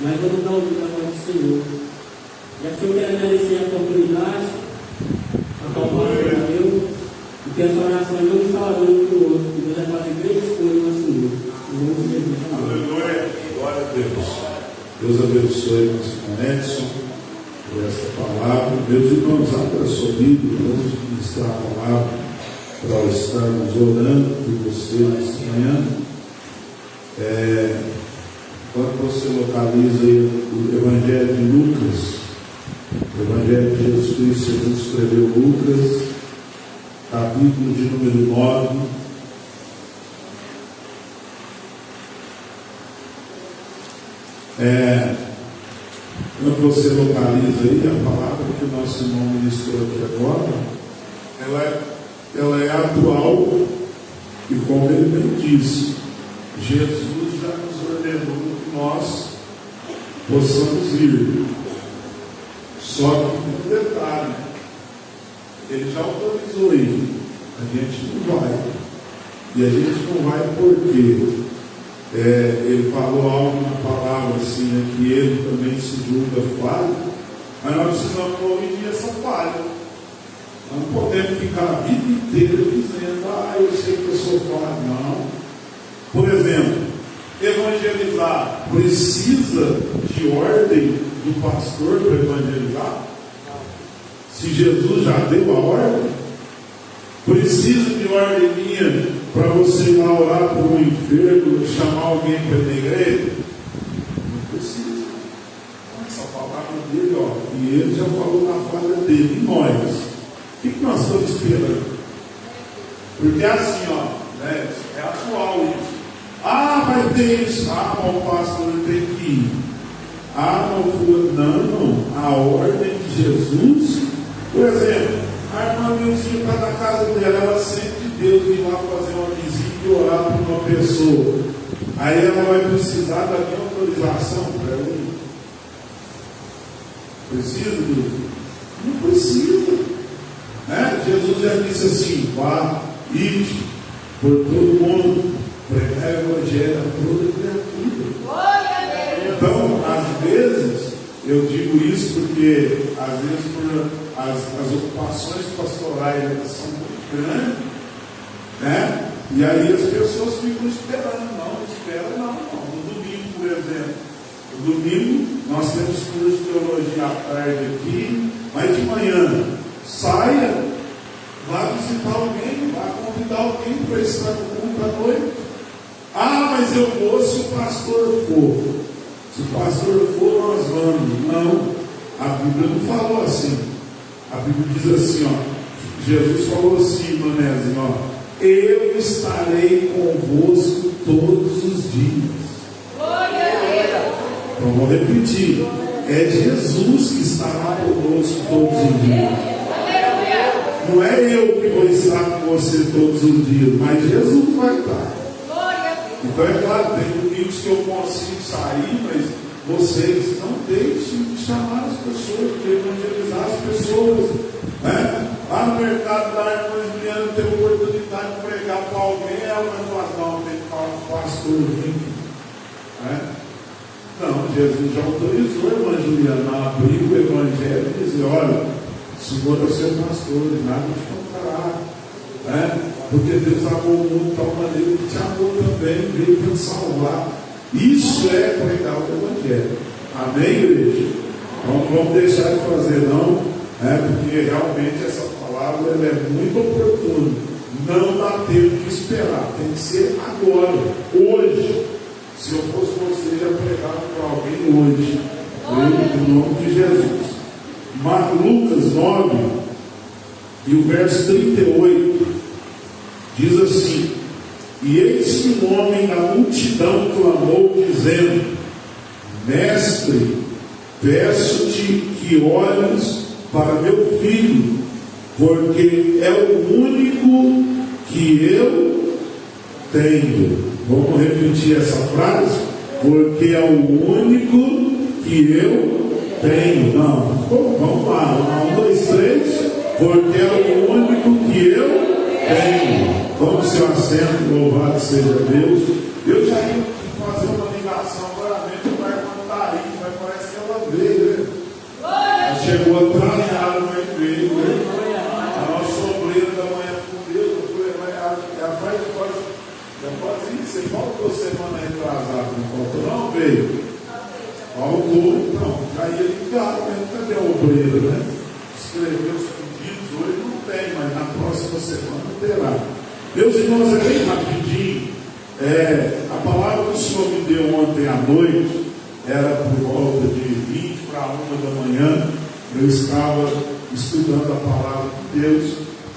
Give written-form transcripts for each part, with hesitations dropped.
mas vamos dar ouvido à voz do Senhor. E assim eu quero agradecer a oportunidade, a qual o pastor deu, e que essa oração não está orando para o outro, que Deus vai fazer grandes coisas no Senhor. Aleluia, glória a Deus. Deus abençoe o nosso Edson por essa palavra. Meus irmãos, abra a sua Bíblia, vamos ministrar a palavra para estarmos orando por você nesta manhã. Quando você localiza o Evangelho de Lucas, o Evangelho de Jesus Cristo segundo escreveu Lucas, capítulo de número 9. Quando você localiza aí a palavra que o nosso irmão ministrou aqui agora, ela é atual e, como ele bem disse, Jesus já nos ordenou que nós possamos ir. Só que um detalhe, ele já autorizou ir, a gente não vai. E a gente não vai porque ele falou algo na palavra assim, que ele também se julga falho, mas nós precisamos corrigir essa falha. Nós não podemos ficar a vida inteira dizendo, eu sei que eu sou falho. Não. Por exemplo, evangelizar precisa de ordem do pastor para evangelizar? Se Jesus já deu a ordem, precisa de ordem minha para você ir lá orar por um enfermo, chamar alguém para ir na igreja? Não precisa. Essa palavra dele, e ele já falou na falha dele. E nós? O que nós estamos esperando? Porque assim, é atual isso. Vai ter isso. O pastor tem que ir. Não. A ordem de Jesus, por exemplo, a irmã Milzinha está na casa dela, ela sente Deus ir lá fazer uma visita e orar por uma pessoa. Aí ela vai precisar da minha autorização para ela ir. Precisa, Deus? Não precisa. Jesus já disse assim: vá, ide por todo mundo, pregar o evangelho a toda criatura. Então, às vezes, eu digo isso porque, às vezes, as ocupações pastorais são muito grandes, e aí as pessoas ficam esperando. Não espera não. No domingo, por exemplo, no domingo nós temos curso de teologia à tarde aqui, mas de manhã saia, vá visitar alguém, vá convidar alguém para estar no culto à noite. Mas eu vou se o pastor for. Se o pastor for, nós vamos. Não, a Bíblia não falou assim. A Bíblia diz assim, Jesus falou assim, Manézinho, eu estarei convosco todos os dias. Então vou repetir, é Jesus que estará conosco todos os dias. Não é eu que vou estar com você todos os dias, mas Jesus vai estar. Então é claro, tem domingos que eu consigo sair, mas vocês não deixem de chamar as pessoas, de evangelizar as pessoas. Lá no mercado da irmã Juliana tem oportunidade de pregar para alguém, ela vai falar, não, tem que falar com o pastor aqui. Não, Jesus já autorizou a irmã Juliana a abrir o evangelho e dizer, olha, o Senhor é o seu pastor, e nada te faltará. Porque Deus amou o mundo de tal maneira que te amou também, veio para te salvar. Isso é pregar o evangelho. Amém, igreja? Não vamos deixar de fazer, não, porque realmente essa palavra ela é muito oportuna. Não dá tempo de esperar, tem que ser agora, hoje. Se eu fosse você, já pregava para alguém hoje, em nome de Jesus. Lucas 9, e o verso 38, diz assim: e eis que um homem da multidão clamou, dizendo: Mestre, peço-te que olhes para meu filho, porque é o único que eu tenho. Vamos repetir essa frase? Porque é o único que eu tenho. Não, vamos lá. 1, 2, 3. Porque é o único que eu tenho. Vamos se assento, louvado seja Deus. Eu já ia fazer uma ligação agora mesmo para a irmã Thaís. ela veio, né? Ela chegou atrasada, mas veio, né? A nossa obreira da manhã com Deus, ela faz isso. Você faltou semana retrasada, não faltou? Não veio. Faltou, então. Aí ele ligado, mas cadê a obreira, né? Escreveu os pedidos, hoje não tem, mas na próxima semana terá. Meus irmãos, é bem rapidinho. A palavra que o Senhor me deu ontem à noite era por volta de 20 para 1 da manhã. Eu estava estudando a palavra de Deus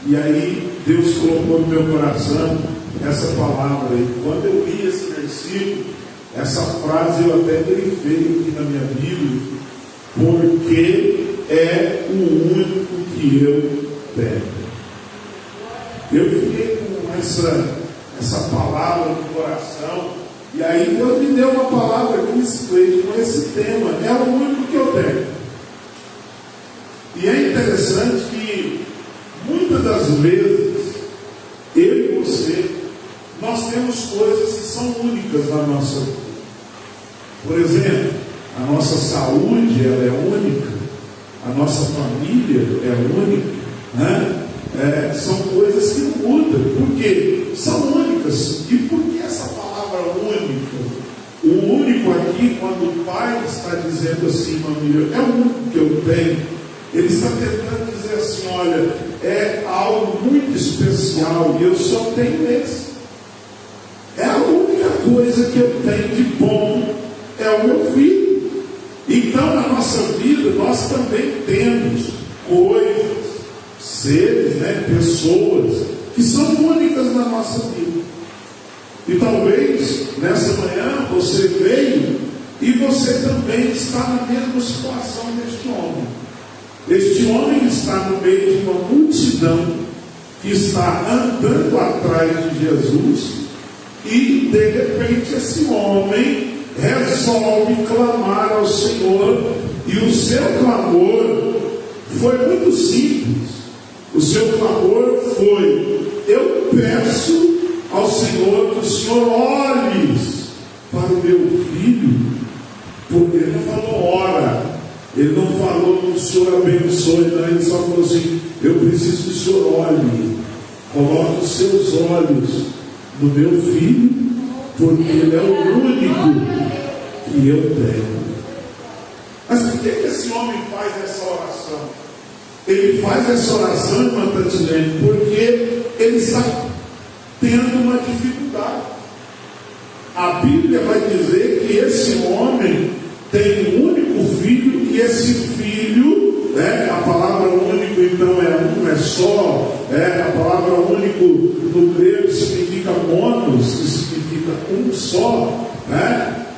e aí Deus colocou no meu coração essa palavra aí. Quando eu li esse versículo, essa frase eu até grifei aqui na minha Bíblia, porque é o único que eu tenho. Eu fiquei com essa palavra no coração, e aí Deus me deu uma palavra aqui com esse tema. É o único que eu tenho. E é interessante que muitas das vezes eu e você, nós temos coisas que são únicas na nossa vida. Por exemplo, a nossa saúde, ela é única, a nossa família é única, né? São coisas que não mudam, porque são únicas. E por que essa palavra única? O único aqui, quando o Pai está dizendo assim, família, é o único que eu tenho, ele está tentando dizer assim, olha, é algo muito especial e eu só tenho esse. É a única coisa que eu tenho de bom, é o meu filho. Então, na nossa vida, nós também temos coisas, seres, pessoas que são únicas na nossa vida. E talvez nessa manhã você veio e você também está na mesma situação deste homem. Este homem está no meio de uma multidão que está andando atrás de Jesus e de repente esse homem resolve clamar ao Senhor, e o seu clamor foi muito simples. O seu clamor foi: eu peço ao Senhor que o Senhor olhe para o meu filho. Porque ele não falou ora, ele não falou que o Senhor abençoe, não, ele só falou assim: eu preciso que o Senhor olhe, coloque os seus olhos no meu filho, porque ele é o único que eu tenho. Mas por que esse homem faz essa oração? Ele faz essa oração, irmã Tatilene, porque ele está tendo uma dificuldade. A Bíblia vai dizer que esse homem tem um único filho, e esse filho, a palavra único então é um, é só, a palavra único no grego significa monos, que significa um só,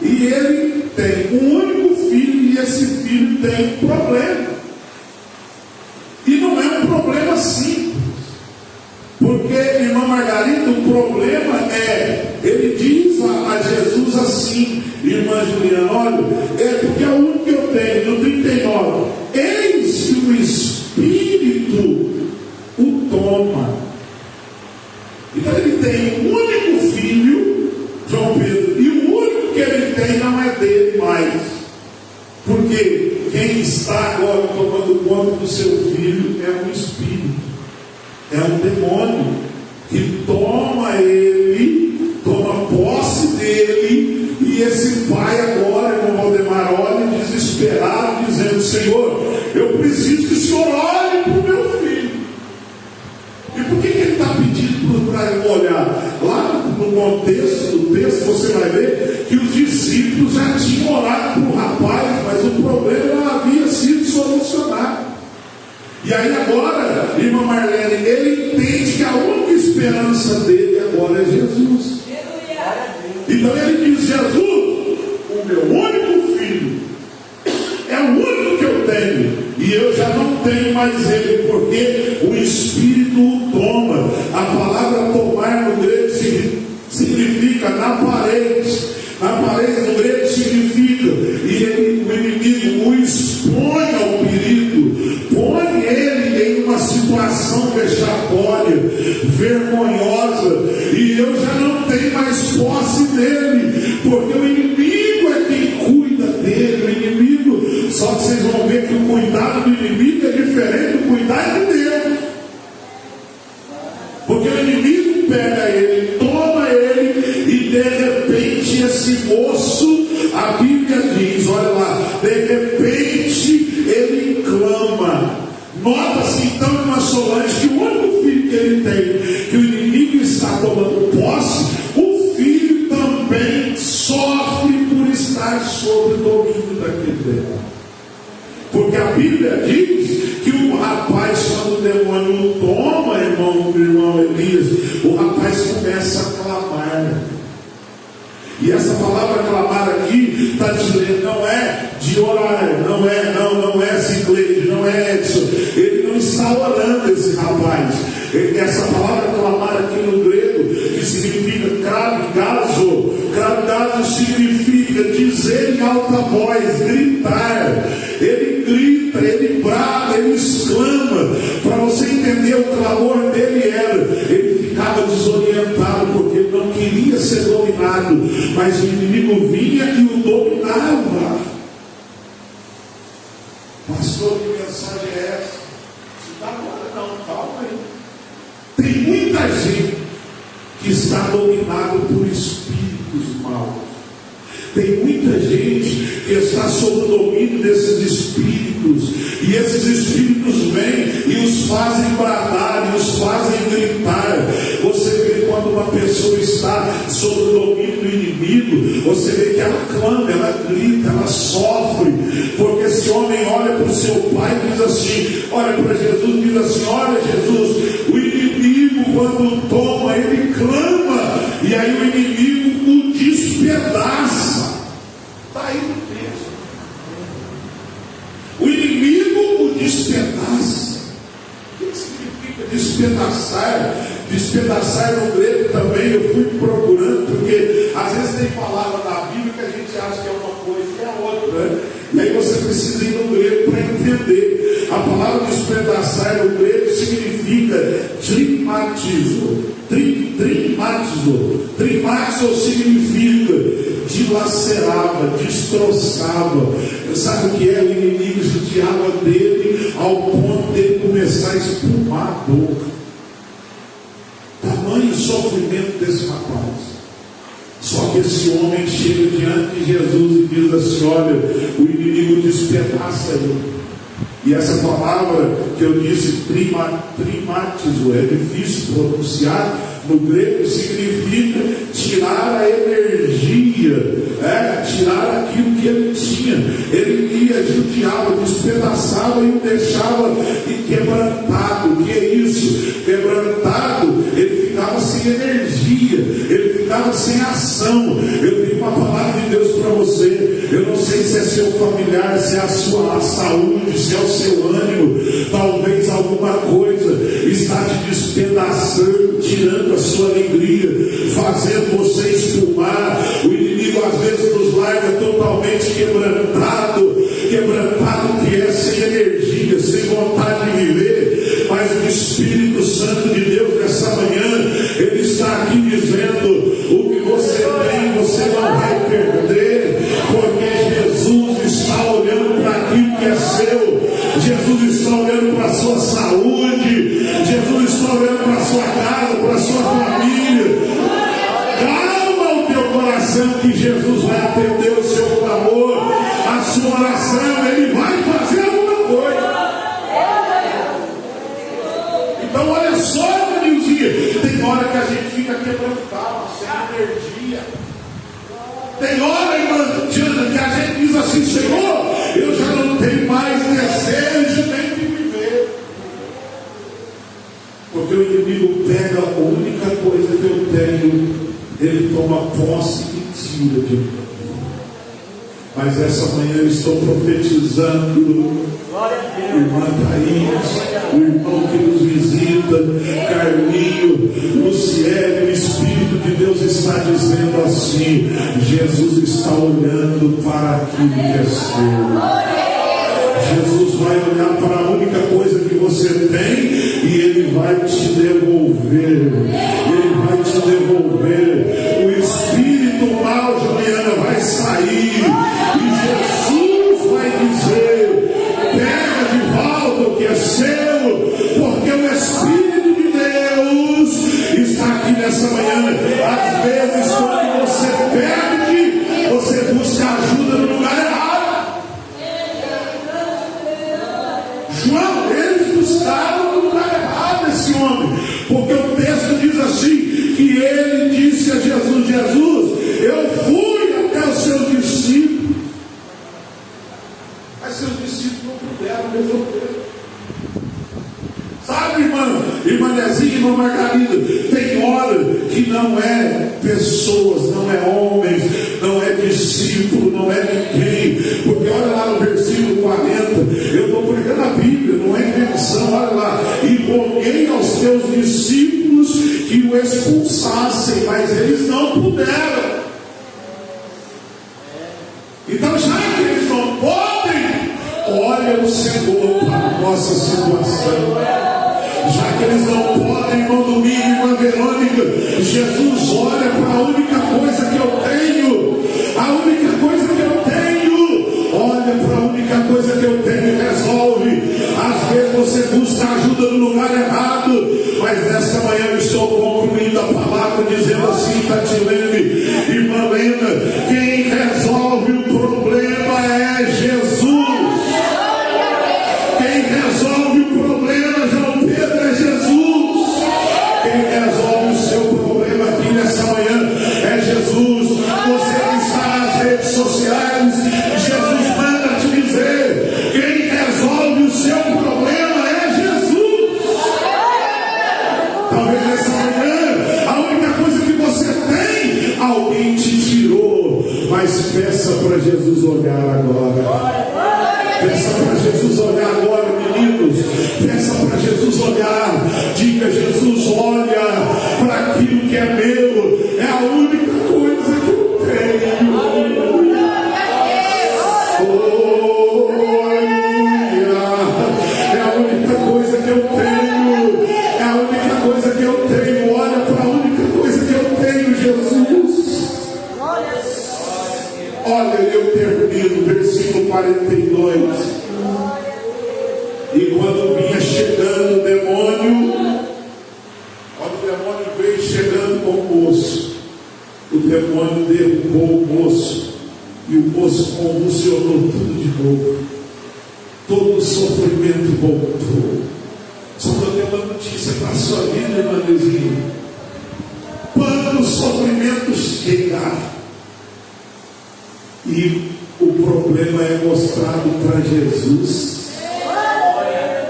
e ele tem um único filho, e esse filho tem um problema. E não é um problema simples, porque, irmã Margarida, o problema ele diz a Jesus assim, irmã Juliana, olha, porque é o único que eu tenho, no 39, eis que o Espírito o toma. Então ele tem um único filho, João Pedro, e o único que ele tem não é dele mais, porque quem está agora tomando conta do seu filho é um espírito, é um demônio que toma ele, toma posse dele, e esse pai agora, irmão Valdemar, olha desesperado, dizendo: Senhor, eu preciso que o Senhor olhe para o meu filho. E por que ele está pedindo para ele olhar? Lá no contexto do texto você vai ver que os discípulos já tinham orado para o rapaz, mas o problema não havia sido solucionado. E aí agora, irmã Marlene, ele entende que a única esperança dele agora é Jesus. Então ele diz: Jesus, o meu único filho, é o único que eu tenho, e eu já não tenho mais ele, porque o Espírito o toma. A palavra tomar no grego significa na parede. Na parede no grego significa, e o inimigo o expõe ao perigo, põe ele em uma situação vexatória, vergonhosa, e eu já não tenho mais posse dele, porque o inimigo é quem cuida dele, o inimigo Só que vocês vão ver que o cuidado do inimigo é diferente do cuidado de Deus. Porque o inimigo pega ele, toma ele, e de repente esse moço, a Bíblia diz, olha lá, de repente ele clama. Nota-se então, irmã Solange, que o único filho que ele tem, que o inimigo está tomando posse, o filho também sofre por estar sob o domínio daquele demônio. Porque a Bíblia diz que o rapaz, quando o demônio toma, irmão Elias, o rapaz começa a clamar. E essa palavra clamar aqui está dizendo, não é de orar, não é Cicleide, não é Edson. Ele não está orando, esse rapaz. Essa palavra clamar aqui no grego, que significa kravgazo. Kravgazo significa dizer em alta voz, gritar. Ele grita, ele brada, ele exclama. Para você entender, o clamor dele era, ele ficava desorientado, porque ele não queria ser dominado, mas o inimigo vinha e o dominava. Pastor, que mensagem é essa? Se dá agora não, calma aí. Tem muita gente que está dominado por espíritos maus. Tem muita gente que está sob o domínio desses espíritos, e esses espíritos vêm e os fazem bradar, e os fazem gritar. Você vê quando uma pessoa está sob o domínio do inimigo, você vê que ela clama, ela grita, ela sofre, porque esse homem olha para o seu pai e diz assim, olha para Jesus e diz assim, olha Jesus, o inimigo quando toma, ele clama, e aí o inimigo o despedaça. Está aí no texto. O inimigo o despedaça. O que significa despedaçar? Despedaçar no grego também, eu fui procurando, porque às vezes tem palavra na Bíblia que a gente acha que é uma coisa e é outra, né? E aí você precisa ir no grego para entender. A palavra despedaçar no grego significa trimatizo. Trimatizo significa dilacerava, destroçava. Sabe o que é? O inimigo judiava dele ao ponto de ele começar a espumar a boca. Tamanho sofrimento desse rapaz. Só que esse homem chega diante de Jesus e diz assim, olha, o inimigo despedaça ele. E essa palavra que eu disse, trimatizo, é difícil pronunciar, no grego significa tirar a energia, tirar aquilo que ele tinha. Ele ia, judiava, despedaçava e o deixava quebrantado. O que é isso? Quebrantado, ele ficava sem energia, ele ficava sem ação. Eu tenho uma palavra de Deus para você. Eu não sei se é seu familiar, se é a sua saúde, se é o seu ânimo. Talvez alguma coisa está te despedaçando, tirando a sua alegria, fazendo você espumar. O inimigo às vezes nos larga totalmente quebrantado que é, sem energia, sem vontade de viver. Mas o Espírito Santo de Deus nessa manhã, ele está aqui dizendo, o que você tem, você não vai perder, porque Jesus está olhando para aquilo que é seu. Jesus está olhando para a sua saúde, Jesus está olhando para a sua casa, para a sua família. Calma o teu coração, que Jesus vai atender o seu clamor, a sua oração, ele vai fazer alguma coisa. Então olha só, Nilzinha, tem hora que a gente fica quebrantado, sem energia. Tem hora, irmã Diana, que a gente diz assim, Senhor, eu já não tenho mais desejo nem de viver. Porque o inimigo pega a única coisa que eu tenho, ele toma posse e tira de mim. Mas essa manhã eu estou profetizando, irmã Thaís, o irmão que nos visita, Carlinho, Luciene, o Espírito de Deus está dizendo assim, Jesus está olhando para aquilo que é seu. Jesus vai olhar para a única coisa que você tem e ele vai te devolver. Ele vai te devolver. O espírito mal, Juliana, vai sair e Jesus vai dizer, seus discípulos não puderam resolver. Sabe, irmã Nezinha, irmã Margarida, tem hora que não é pessoas, não é homens, não é discípulo, não é ninguém, porque olha lá no versículo 40, eu estou pregando a Bíblia, não é invenção, olha lá, e roguei aos teus discípulos que o expulsassem, mas eles não puderam. Então, já que eles não podem, olha o Senhor para a nossa situação. Já que eles não podem, irmão Domingo, irmã Verônica, Jesus olha para a única coisa que eu tenho, a única coisa que eu tenho, olha para a única coisa que eu tenho e resolve. Às vezes você busca ajuda no lugar errado, mas nesta manhã eu estou concluindo a palavra dizendo assim, Tatilene, irmã Lena, quem resolve o problema é Jesus. Quem resolve o problema, João Pedro, é Jesus. Quem resolve o seu problema aqui nessa manhã é Jesus. Você que está nas redes sociais, Jesus manda te dizer: quem resolve o seu problema é Jesus. Talvez nessa manhã a única coisa que você tem, alguém te tirou, mas peça para Jesus olhar agora. Peça para Jesus olhar agora, meninos. Peça para Jesus olhar. Diga: Jesus, olha para aquilo que é meu. É a única coisa que eu tenho. Oh, aleluia. É a única coisa que eu tenho. É a única coisa que eu tenho. Olha para a única coisa que eu tenho, Jesus. Olha, eu termino, versículo 42. E quando vinha chegando o demônio, quando o demônio veio chegando com o moço, o demônio derrubou o moço, e o moço convulsionou tudo de novo. Todo o sofrimento voltou. Só que eu tenho uma notícia para a sua vida, irmã Nezinha. Quando o sofrimento chegar, e o problema é mostrado para Jesus,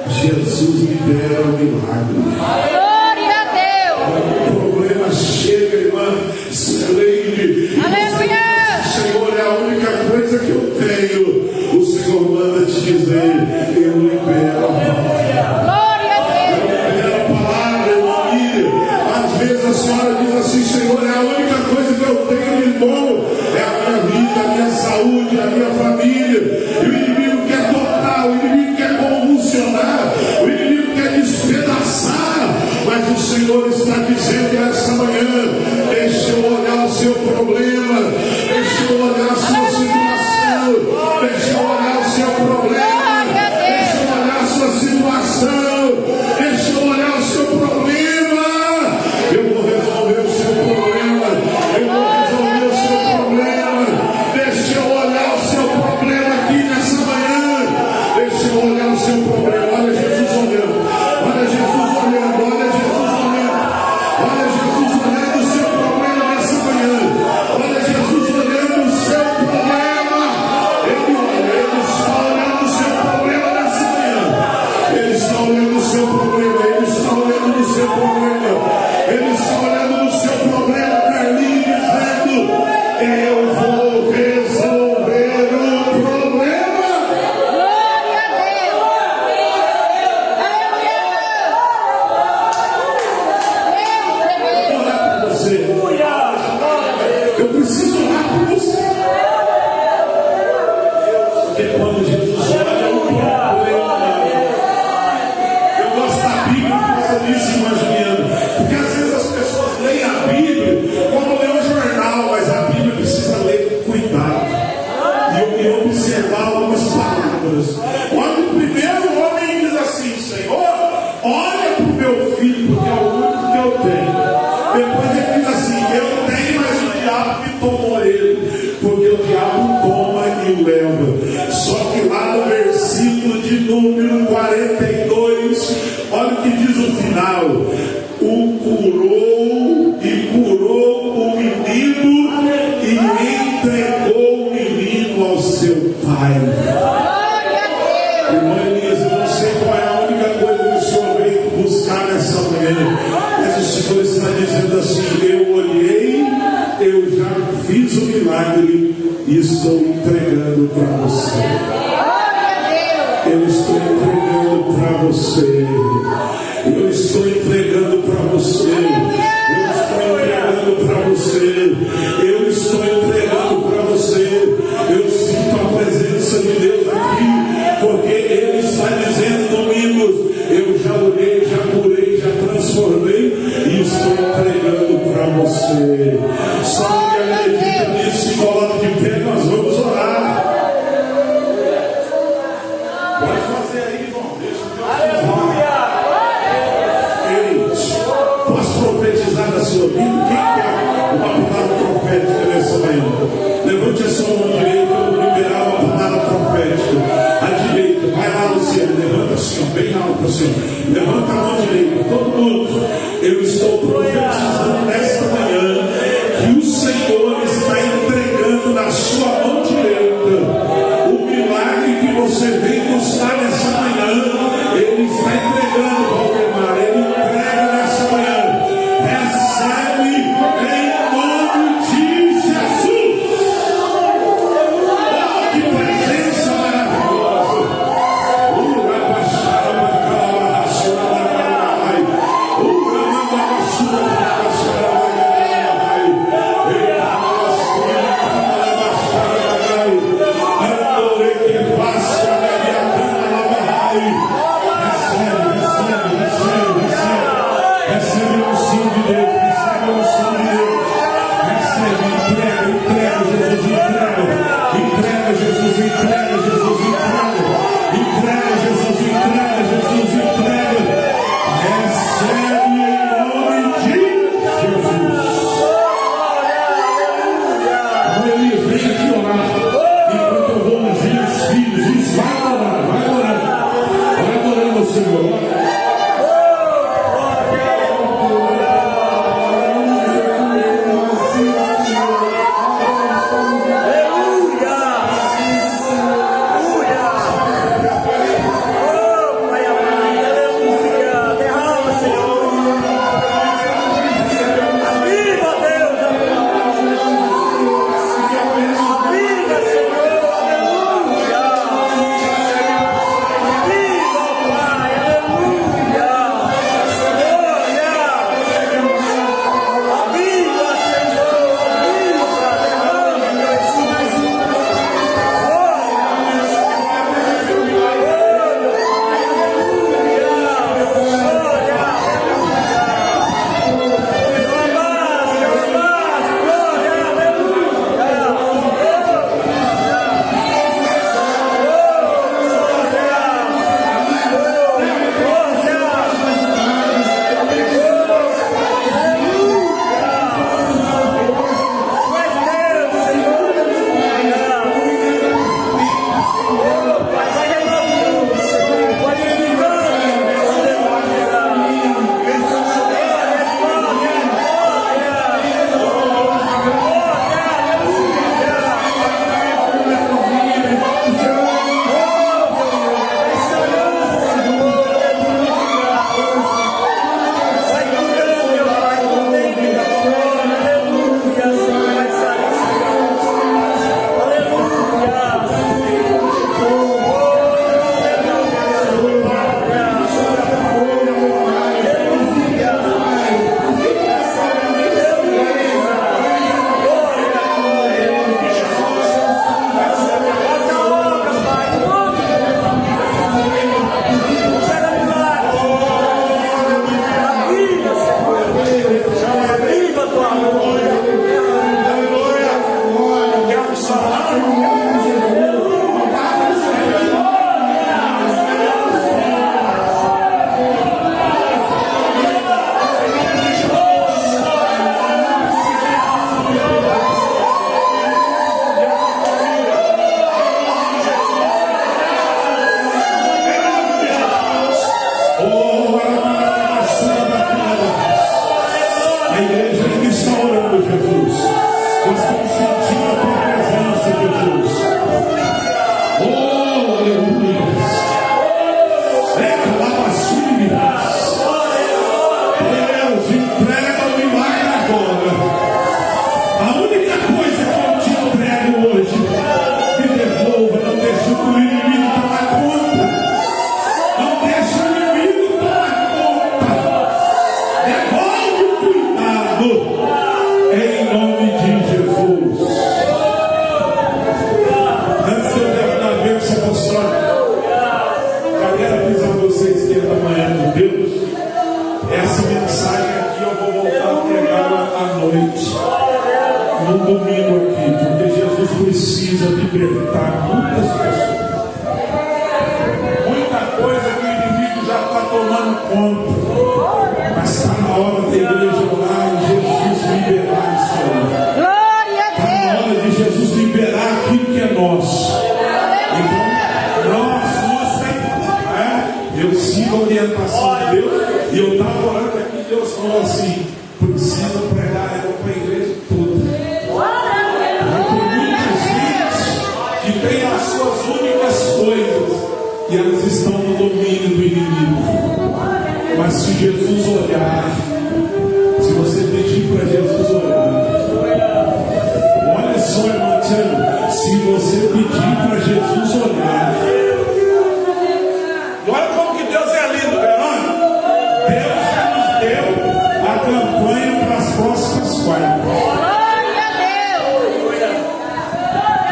Jesus libera o milagre. Glória a Deus. Quando o problema chega, irmã Sileide, Senhor, é a única coisa que eu tenho. O Senhor manda te dizer: eu libero a palavra. Eu libero a palavra, irmã Miriam. Às vezes a senhora diz assim: Senhor, é a única coisa que eu tenho de bom, é a minha vida, a minha saúde, a minha família. E o inimigo quer tocar, o inimigo quer convulsionar, o inimigo quer despedaçar. Mas o Senhor está dizendo essa manhã: deixa eu olhar o seu problema, deixa eu olhar a sua situação, deixa eu olhar o seu problema, deixa eu olhar a sua situação, deixa eu olhar o seu problema. Eu vou resolver o seu problema, eu vou resolver o seu problema. Deixa eu olhar o seu problema aqui nessa manhã, deixa eu olhar o seu problema. Olha Jesus olhando, olha Jesus olhando, olha Jesus olhando, olha Jesus olhando o seu problema nessa manhã, olha Jesus olhando o seu problema. Ele está olhando o seu problema nessa manhã, ele está olhando o seu problema, ele está olhando o seu problema, ele está olhando no seu problema, Carlinhos, dizendo: eu vou resolver o problema. Glória a Deus. Eu vou orar por você. Eu preciso orar por você. Porque quando Jesus olha o problema, eu gosto da Bíblia por causa disso, irmã Juliana. Porque às vezes as pessoas leem a Bíblia como lê um jornal, mas a Bíblia precisa ler com cuidado e observar algumas palavras. Quando o primeiro homem diz assim: Senhor, olha para o meu filho, porque é o único que eu tenho. Depois ele diz assim: eu tenho, mas o diabo me tomou ele, porque o diabo toma e o leva. Só que lá no versículo de número 42, olha o que diz o final: o curou e curou o menino e entregou o menino ao seu pai. Glória e estou entregando para você. Eu estou entregando para você. Eu estou entregando para você. Eu estou entregando para você. Eu estou entregando para você. Eu sinto a presença de Deus aqui, porque Ele está dizendo comigo: eu já orei, já curei, já transformei e estou entregando para você. Só que acredita nisso, se coloque de pé, nós vamos orar. Pode fazer aí, irmão. Deixa eu ver. Posso profetizar da sua vida? Quem quer uma palavra profética nessa manhã? Levante a sua mão direita, eu vou liberar uma palavra profética. A direita, vai lá, Luciano, levanta assim, bem alto assim. Levanta a mão direita, todo mundo. Eu estou profetizando nesta manhã que o Senhor está entregando na sua mão direita o milagre que você vem buscar nessa manhã. Ele está entregando, Valdemar, ele entrega nessa manhã. Recebe em nome de Jesus. Oh, que presença maravilhosa. apostólica. Eu quero avisar vocês que da manhã de Deus, essa mensagem aqui eu vou voltar a pregar à noite, no domingo aqui, porque Jesus precisa libertar muitas pessoas. Muita coisa que o inimigo já está tomando conta, mas está na hora da igreja orar e Jesus liberar isso aí. Glória a Está na hora de Jesus liberar aquilo que é nosso. Então, nós temos, eu sigo a orientação de Deus, e eu estava orando aqui, Deus falou assim: precisa pregar ela para a igreja toda. Tem muita gente que tem as suas únicas coisas e elas estão no domínio do inimigo. Mas se Jesus olhar, se você pedir para Jesus olhar, olha só, irmã Tiana, se você pedir para Jesus olhar, olha como que Deus é lindo, Verônica. Deus já nos deu a campanha para as próximas quartas. Glória a Deus.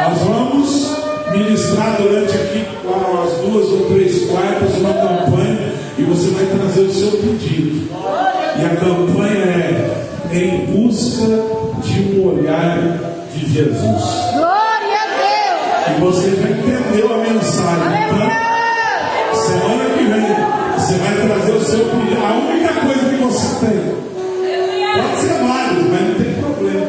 Nós vamos ministrar durante aqui as 2 ou 3 quartas uma campanha, e você vai trazer o seu pedido. E a campanha é em busca de um olhar de Jesus. Glória a Deus. E você já entendeu a mensagem. Então, semana que vem você vai trazer o seu pedido. A única coisa que você tem, pode ser vários, mas não tem problema.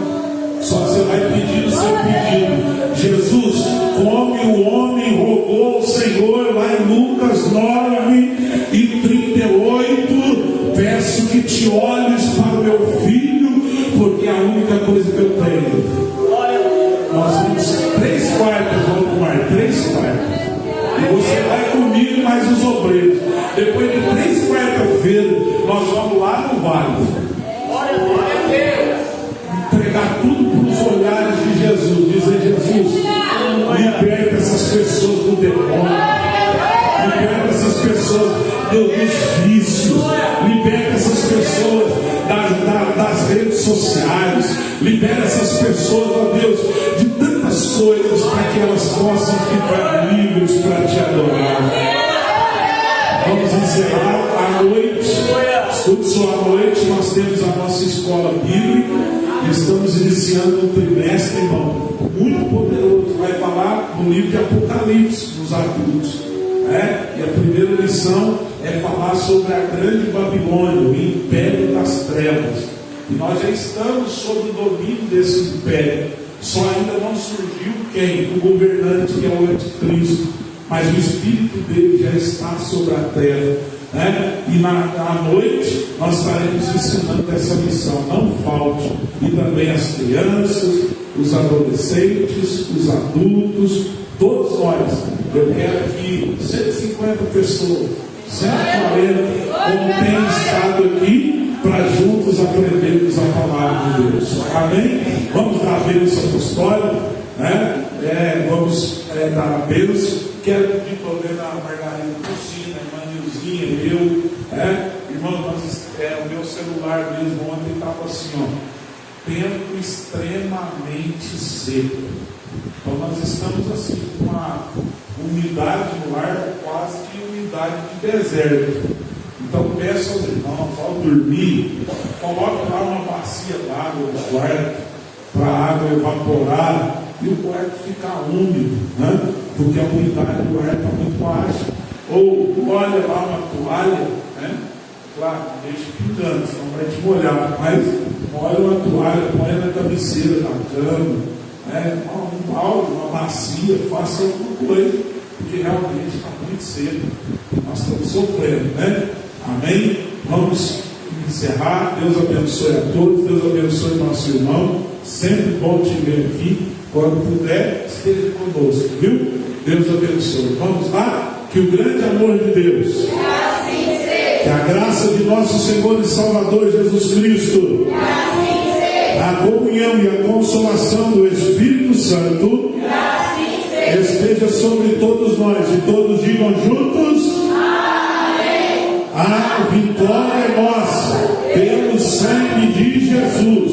Só você vai pedir o seu pedido. Jesus, como o homem rogou ao Senhor lá em Lucas 9:38, peço que te olhes para o meu filho, porque é a única coisa que eu tenho. Nós temos 3 quartas, vamos tomar 3 quartas. E você vai comigo mais os obreiros. Depois de 3 quarta-feiras, nós vamos lá no vale. Entregar tudo para os olhares de Jesus. Dizer: Jesus, liberta essas pessoas do demônio, liberta essas pessoas dos vícios, liberta essas pessoas das redes sociais, libera essas pessoas, ó Deus, de tantas coisas, para que elas possam ficar livres para te adorar. Vamos encerrar à noite. Escute só, à noite nós temos a nossa escola bíblica. Estamos iniciando um trimestre, irmão, muito poderoso. Vai falar no livro de Apocalipse nos adultos. E a primeira lição é falar sobre a grande Babilônia, o império das trevas. E nós já estamos sob o domínio desse império. Só ainda não surgiu quem? O governante, que é o anticristo. Mas o espírito dele já está sobre a terra. E à noite nós estaremos ensinando essa missão. Não falte. E também as crianças, os adolescentes, os adultos, todos nós. Eu quero que 150 pessoas, 140, como tem estado aqui, para juntos aprendermos a palavra de Deus. Amém? Vamos dar a bênção apostólica, vamos dar a bênção. Quero pedir para ver a Margarida Cocina, a irmã Nilzinha, irmão, o meu celular mesmo ontem estava assim, tempo extremamente seco. Então nós estamos assim com uma umidade no ar, quase que umidade de deserto. Então peço aos irmãos, ao dormir, coloque lá uma bacia d'água no quarto, para a água evaporar e o quarto ficar úmido, porque a umidade do ar está muito baixa. Ou olha lá uma toalha, claro, deixa pingando, senão vai te molhar, mas olha uma toalha, põe na cabeceira da cama, um balde, uma bacia, faça alguma coisa, porque realmente está muito cedo, nós estamos sofrendo, Amém? Vamos encerrar. Deus abençoe a todos, Deus abençoe nosso irmão, sempre bom te ver aqui. Quando puder, esteja conosco, viu? Deus abençoe. Vamos lá? Que o grande amor de Deus, que a graça de nosso Senhor e Salvador Jesus Cristo, a comunhão e a consolação do Espírito Santo esteja sobre todos nós, e todos digam juntos: amém. A vitória é nossa pelo sangue de Jesus.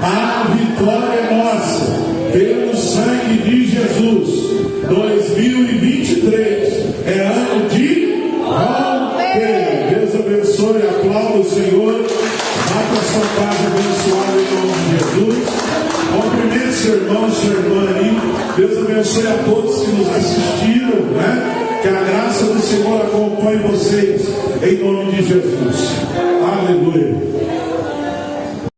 A vitória é nossa pelo sangue de Jesus. 2020 2023 é ano de romper. Deus abençoe, aplauda o Senhor. Vá para sua casa abençoada em nome de Jesus. Cumprimente seu irmão, sua irmã aí. Deus abençoe a todos que nos assistiram, né? Que a graça do Senhor acompanhe vocês em nome de